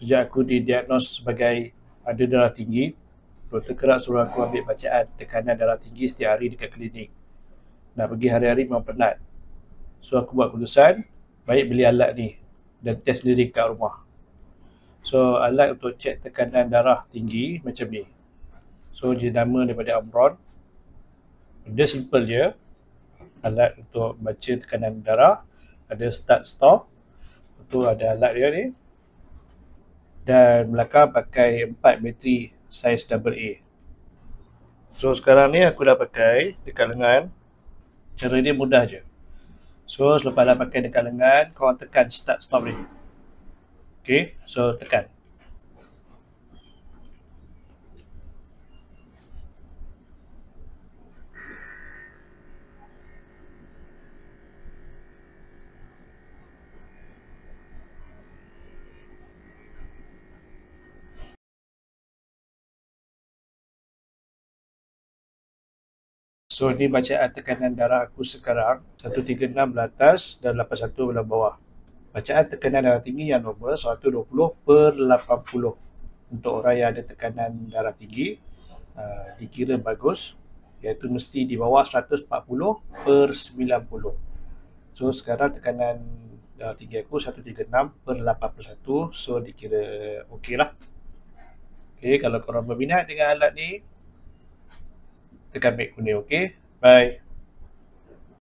Sejak aku didiagnos sebagai ada darah tinggi, doktor kerap suruh aku ambil bacaan tekanan darah tinggi setiap hari dekat klinik. Nak pergi hari-hari memang penat. So aku buat keputusan, baik beli alat ni dan test sendiri kat rumah. So alat untuk cek tekanan darah tinggi macam ni. So jenama daripada Omron. Dia simple je. Alat untuk baca tekanan darah, ada start stop. Tu ada alat dia ni. Dan belakang pakai 4 bateri saiz AA. So sekarang ni aku dah pakai dekat lengan. Cara dia mudah je. So selepas dah pakai dekat lengan, korang tekan start stop ni. Okay, so tekan. So ni bacaan tekanan darah aku sekarang, 136 belah atas dan 81 belah bawah. Bacaan tekanan darah tinggi yang normal 120/80. Untuk orang yang ada tekanan darah tinggi, dikira bagus, iaitu mesti di bawah 140/90. So sekarang tekanan darah tinggi aku 136/81, so dikira okey lah. Okay, kalau korang berminat dengan alat ni, tekan back kuning, okay? Bye.